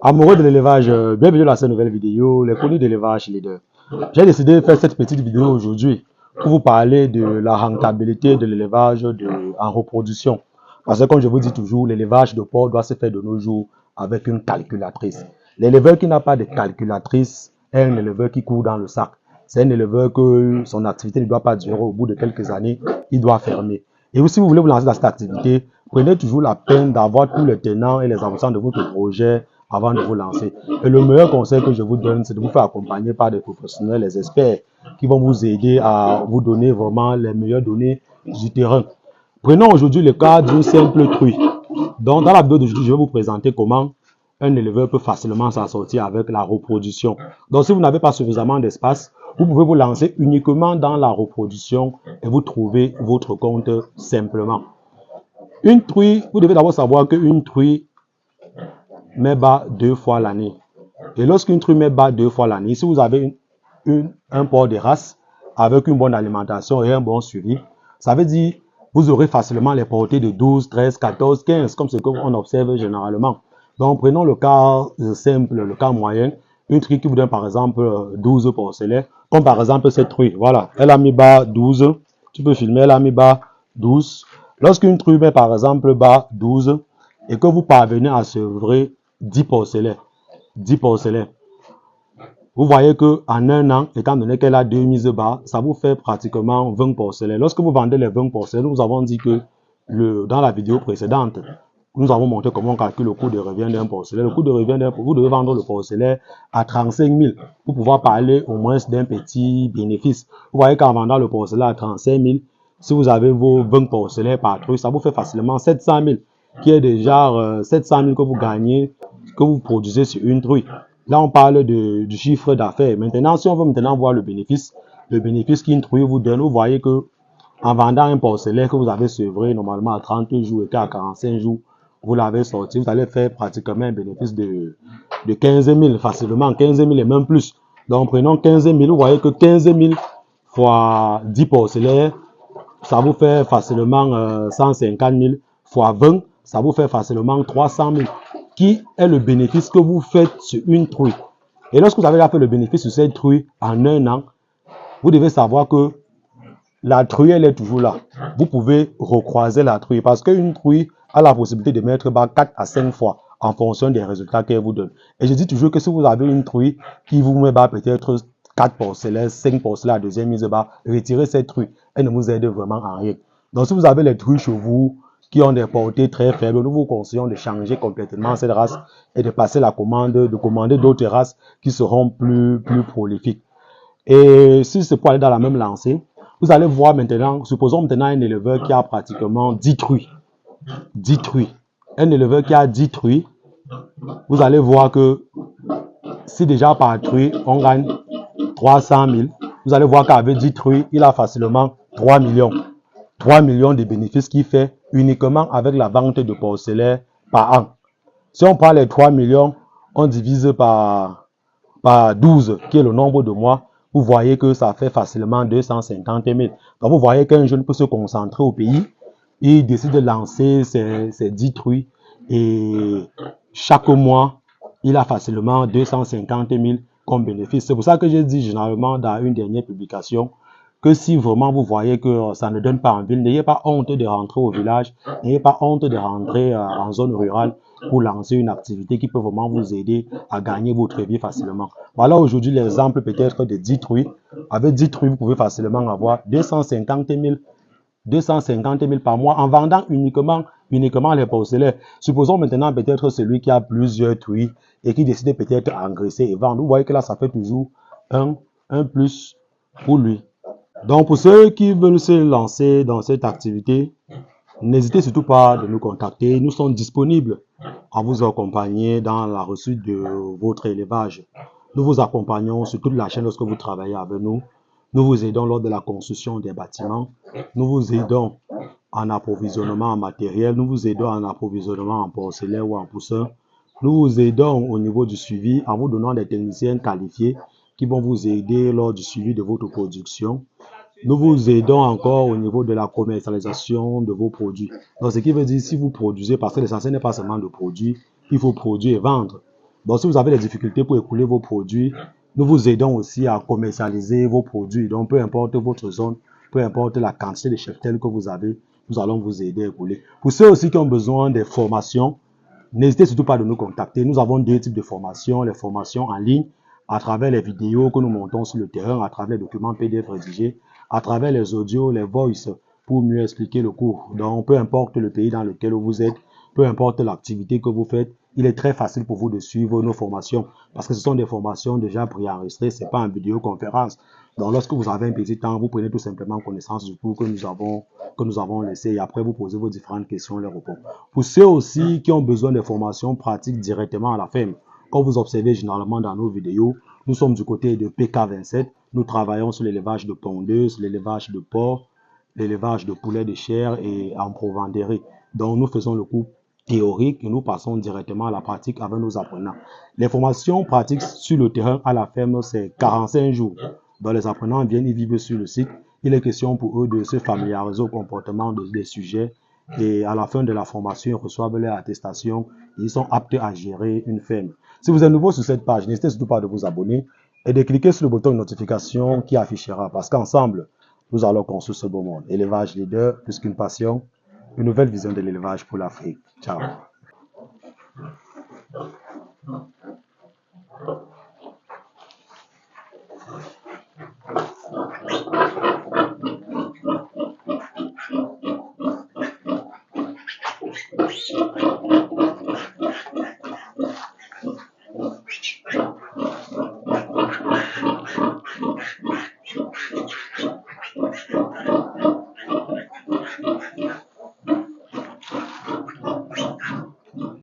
Amoureux de l'élevage, bienvenue dans cette nouvelle vidéo, les produits d'élevage leader. J'ai décidé de faire cette petite vidéo aujourd'hui pour vous parler de la rentabilité de l'élevage en reproduction. Parce que comme je vous dis toujours, l'élevage de porc doit se faire de nos jours avec une calculatrice. L'éleveur qui n'a pas de calculatrice est un éleveur qui court dans le sac. C'est un éleveur que son activité ne doit pas durer au bout de quelques années, il doit fermer. Et si vous voulez vous lancer dans cette activité, prenez toujours la peine d'avoir tous les tenants et les aboutissants de votre projet avant de vous lancer. Et le meilleur conseil que je vous donne, c'est de vous faire accompagner par des professionnels, les experts, qui vont vous aider à vous donner vraiment les meilleures données du terrain. Prenons aujourd'hui le cas d'une simple truie. Donc, dans la vidéo d'aujourd'hui, je vais vous présenter comment un éleveur peut facilement s'en sortir avec la reproduction. Donc, si vous n'avez pas suffisamment d'espace, vous pouvez vous lancer uniquement dans la reproduction et vous trouver votre compte simplement. Une truie, vous devez d'abord savoir qu'une truie met bas 2 fois l'année. Et lorsqu'une truie met bas 2 fois l'année, si vous avez un porc de race avec une bonne alimentation et un bon suivi, ça veut dire vous aurez facilement les portées de 12, 13, 14, 15, comme ce qu'on observe généralement. Donc, prenons le cas simple, le cas moyen. Une truie qui vous donne par exemple 12 porcelets, comme par exemple cette truie. Voilà, elle a mis bas 12. Tu peux filmer, elle a mis bas 12. Lorsqu'une truie met par exemple bas 12 et que vous parvenez à sevrer 10 porcelets, 10 porcelets, vous voyez qu'en un an, étant donné qu'elle a 2 mises bas, ça vous fait pratiquement 20 porcelets. Lorsque vous vendez les 20 porcelets, nous avons dit que dans la vidéo précédente, nous avons montré comment on calcule le coût de revient d'un porcelet. Le coût de revient d'un porcelet, vous devez vendre le porcelet à 35 000 pour pouvoir parler au moins d'un petit bénéfice. Vous voyez qu'en vendant le porcelet à 35 000, si vous avez vos 20 porcelets par truc, ça vous fait facilement 700 000, qui est déjà 700 000 que vous gagnez, que vous produisez sur une truie. Là, on parle du chiffre d'affaires. Maintenant, si on veut maintenant voir le bénéfice qu'une truie vous donne, vous voyez que en vendant un porcelet que vous avez sevré normalement à 30 jours et qu'à 45 jours, vous l'avez sorti, vous allez faire pratiquement un bénéfice de 15 000 facilement, 15 000 et même plus. Donc, prenons 15 000, vous voyez que 15 000 fois 10 porcelets, ça vous fait facilement 150 000 fois 20, ça vous fait facilement 300 000, qui est le bénéfice que vous faites sur une truie. Et lorsque vous avez fait le bénéfice sur cette truie en un an, vous devez savoir que la truie, elle est toujours là. Vous pouvez recroiser la truie parce qu'une truie a la possibilité de mettre bas 4 à 5 fois en fonction des résultats qu'elle vous donne. Et je dis toujours que si vous avez une truie qui vous met bas peut-être 4 porcelets, 5 porcelets à deuxième mise bas, retirez cette truie. Elle ne vous aide vraiment à rien. Donc si vous avez les truies chez vous qui ont des portées très faibles, nous vous conseillons de changer complètement cette race et de passer la commande, de commander d'autres races qui seront plus prolifiques. Et si c'est pour aller dans la même lancée, vous allez voir maintenant, supposons maintenant un éleveur qui a pratiquement 10 truies. 10 truies. Un éleveur qui a 10 truies, vous allez voir que si déjà par truie, on gagne 300 000, vous allez voir qu'avec 10 truies, il a facilement 3 millions. 3 millions de bénéfices qu'il fait uniquement avec la vente de porcelets par an. Si on prend les 3 millions, on divise par 12, qui est le nombre de mois, vous voyez que ça fait facilement 250 000. Donc vous voyez qu'un jeune peut se concentrer au pays, il décide de lancer ses 10 truies et chaque mois, il a facilement 250 000 comme bénéfice. C'est pour ça que j'ai dit généralement dans une dernière publication que si vraiment vous voyez que ça ne donne pas envie, n'ayez pas honte de rentrer au village, n'ayez pas honte de rentrer en zone rurale pour lancer une activité qui peut vraiment vous aider à gagner votre vie facilement. Voilà aujourd'hui l'exemple peut-être de 10 truies. Avec 10 truies, vous pouvez facilement avoir 250 000 par mois en vendant uniquement les porcelets. Supposons maintenant peut-être celui qui a plusieurs truies et qui décide peut-être d'engraisser et vendre. Vous voyez que là, ça fait toujours un plus pour lui. Donc, pour ceux qui veulent se lancer dans cette activité, n'hésitez surtout pas de nous contacter. Nous sommes disponibles à vous accompagner dans la réussite de votre élevage. Nous vous accompagnons sur toute la chaîne lorsque vous travaillez avec nous. Nous vous aidons lors de la construction des bâtiments. Nous vous aidons en approvisionnement en matériel. Nous vous aidons en approvisionnement en porcelaine ou en poussin. Nous vous aidons au niveau du suivi en vous donnant des techniciens qualifiés qui vont vous aider lors du suivi de votre production. Nous vous aidons encore au niveau de la commercialisation de vos produits. Donc, ce qui veut dire, si vous produisez, parce que l'essentiel n'est pas seulement de produire, il faut produire et vendre. Donc, si vous avez des difficultés pour écouler vos produits, nous vous aidons aussi à commercialiser vos produits. Donc, peu importe votre zone, peu importe la quantité de cheptel que vous avez, nous allons vous aider à écouler. Pour ceux aussi qui ont besoin des formations, n'hésitez surtout pas de nous contacter. Nous avons deux types de formations. Les formations en ligne, à travers les vidéos que nous montons sur le terrain, à travers les documents PDF rédigés, à travers les audios, les voices, pour mieux expliquer le cours. Donc, peu importe le pays dans lequel vous êtes, peu importe l'activité que vous faites, il est très facile pour vous de suivre nos formations parce que ce sont des formations déjà préenregistrées, ce n'est pas une vidéoconférence. Donc, lorsque vous avez un petit temps, vous prenez tout simplement connaissance du cours que nous avons laissé et après vous posez vos différentes questions, les répondez. Pour ceux aussi qui ont besoin de formations pratiques directement à la ferme, comme vous observez généralement dans nos vidéos, nous sommes du côté de PK27. Nous travaillons sur l'élevage de pondeuses, l'élevage de porcs, l'élevage de poulets de chair et en provendérie. Donc, nous faisons le cours théorique et nous passons directement à la pratique avec nos apprenants. Les formations pratiques sur le terrain à la ferme, c'est 45 jours. Donc, les apprenants viennent, ils vivent sur le site. Il est question pour eux de se familiariser au comportement des sujets et à la fin de la formation, ils reçoivent leur attestation et ils sont aptes à gérer une ferme. Si vous êtes nouveau sur cette page, n'hésitez surtout pas de vous abonner et de cliquer sur le bouton de notification qui affichera parce qu'ensemble, nous allons construire ce beau monde. Élevage leader, plus qu'une passion, une nouvelle vision de l'élevage pour l'Afrique. Ciao.